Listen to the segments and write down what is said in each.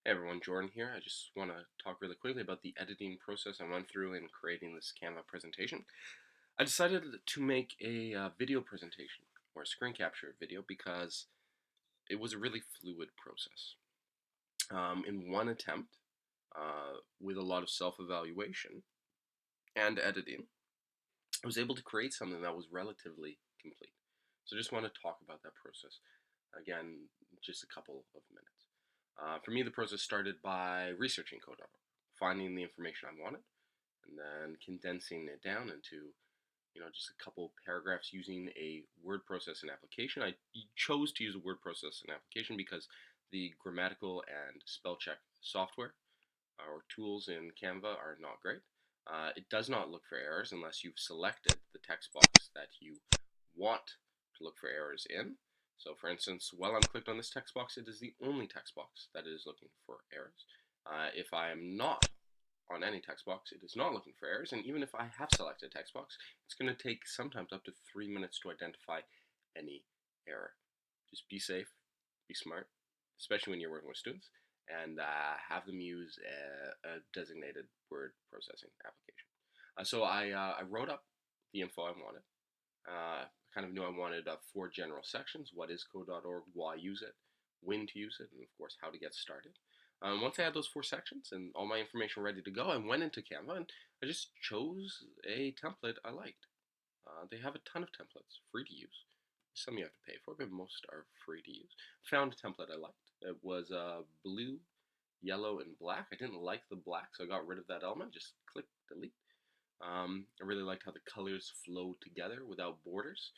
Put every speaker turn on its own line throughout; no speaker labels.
Hey everyone, Jordan here. I just want to talk really quickly about the editing process I went through in creating this Canva presentation. I decided to make a video presentation or a screen capture video because it was a really fluid process. In one attempt, with a lot of self-evaluation and editing, I was able to create something that was relatively complete. So I just want to talk about that process again, just a couple of minutes. For me, the process started by researching code.org, finding the information I wanted, and then condensing it down into just a couple paragraphs using a word processing application. I chose to use a word processing application because the grammatical and spell check software or tools in Canva are not great. It does not look for errors unless you've selected the text box that you want to look for errors in. So for instance, while I'm clicked on this text box, it is the only text box that is looking for errors. If I am not on any text box, it is not looking for errors, and even if I have selected a text box, it's going to take sometimes up to 3 minutes to identify any error. Just be safe, be smart, especially when you're working with students, and have them use a designated word processing application. So I wrote up the info I wanted. Kind of knew I wanted 4 general sections: what is code.org, why use it, when to use it, and of course how to get started. Once I had those 4 sections and all my information ready to go, I went into Canva and I just chose a template I liked. They have a ton of templates, free to use. Some you have to pay for, but most are free to use. Found a template I liked. It was blue, yellow, and black. I didn't like the black, so I got rid of that element. Just click delete. I really liked how the colors flow together without borders.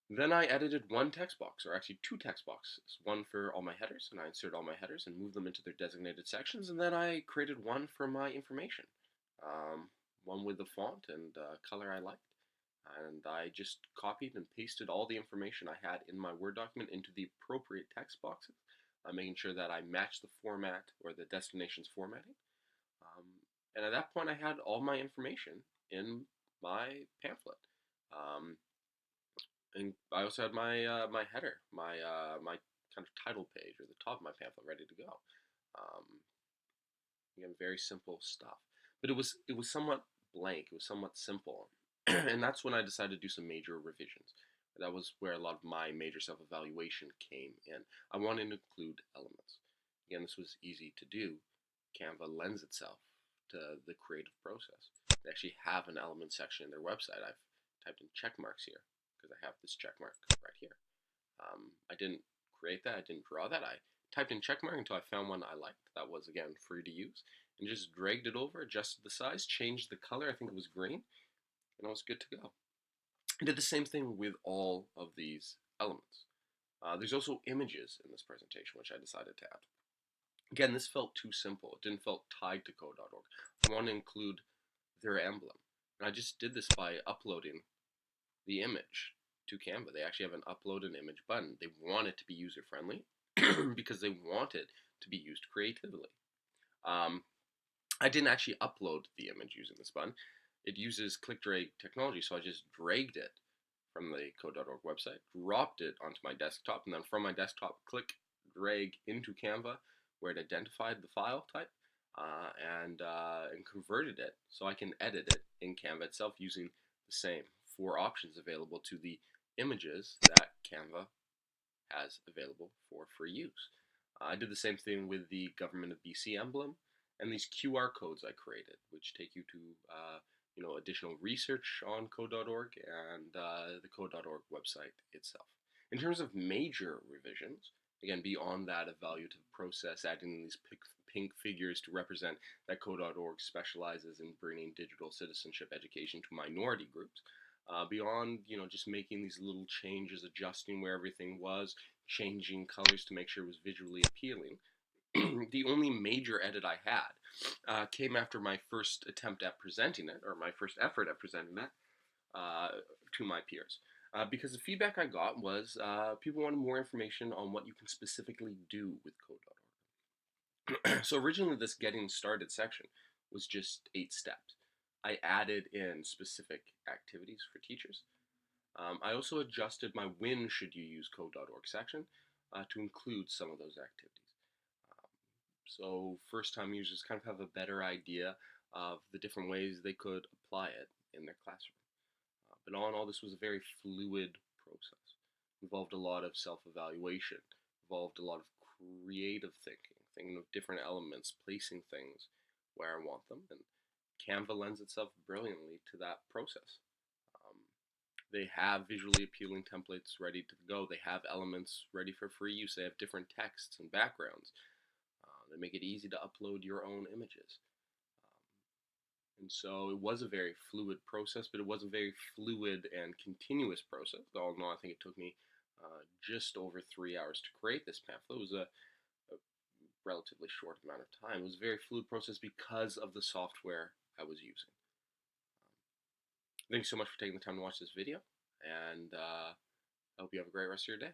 Then I edited one text box, or actually 2 text boxes, one for all my headers, and I inserted all my headers and moved them into their designated sections, and then I created one for my information, one with the font and color I liked, and I just copied and pasted all the information I had in my Word document into the appropriate text boxes, making sure that I matched the format or the destination's formatting. Um, and at that point, I had all my information in my pamphlet. Um, and I also had my header, my kind of title page or the top of my pamphlet ready to go. Um, Again, very simple stuff, but it was somewhat blank. It was somewhat simple, and that's when I decided to do some major revisions. That was where a lot of my major self-evaluation came in. I wanted to include elements. Again, this was easy to do. Canva lends itself to the creative process. They actually have an element section in their website. I've typed in check marks here because I have this check mark right here. I didn't create that. I didn't draw that. I typed in checkmark until I found one I liked. That was, again, free to use. And just dragged it over, adjusted the size, changed the color. I think it was green. And I was good to go. I did the same thing with all of these elements. There's also images in this presentation, which I decided to add. Again, this felt too simple. It didn't feel tied to code.org. I want to include their emblem. And I just did this by uploading the image to Canva. They actually have an upload an image button. They want it to be user friendly because they want it to be used creatively. Um, I didn't actually upload the image using this button. It uses click drag technology, so I just dragged it from the code.org website, dropped it onto my desktop, and then from my desktop, click drag into Canva where it identified the file type and converted it so I can edit it in Canva itself using the same 4 options available to the images that Canva has available for free use. I did the same thing with the Government of BC emblem and these QR codes I created, which take you to additional research on code.org and the code.org website itself. In terms of major revisions, again, beyond that evaluative process, adding these pink figures to represent that code.org specializes in bringing digital citizenship education to minority groups, beyond just making these little changes, adjusting where everything was, changing colors to make sure it was visually appealing. The only major edit I had came after my first attempt at presenting it, or my first effort at presenting it uh, to my peers. Because the feedback I got was people wanted more information on what you can specifically do with code.org. So originally, this getting started section was just 8 steps. I added in specific activities for teachers. I also adjusted my when should you use code.org section to include some of those activities. so first time users kind of have a better idea of the different ways they could apply it in their classroom. But all in all, this was a very fluid process. Involved a lot of self-evaluation, involved a lot of creative thinking, thinking of different elements, placing things where I want them, and Canva lends itself brilliantly to that process. Um, they have visually appealing templates ready to go. They have elements ready for free use. They have different texts and backgrounds. They make it easy to upload your own images. And so it was a very fluid process, but it was a very fluid and continuous process. All in all, I think it took me just over 3 hours to create this pamphlet. It was a relatively short amount of time. It was a very fluid process because of the software I was using. Thanks so much for taking the time to watch this video, and I hope you have a great rest of your day.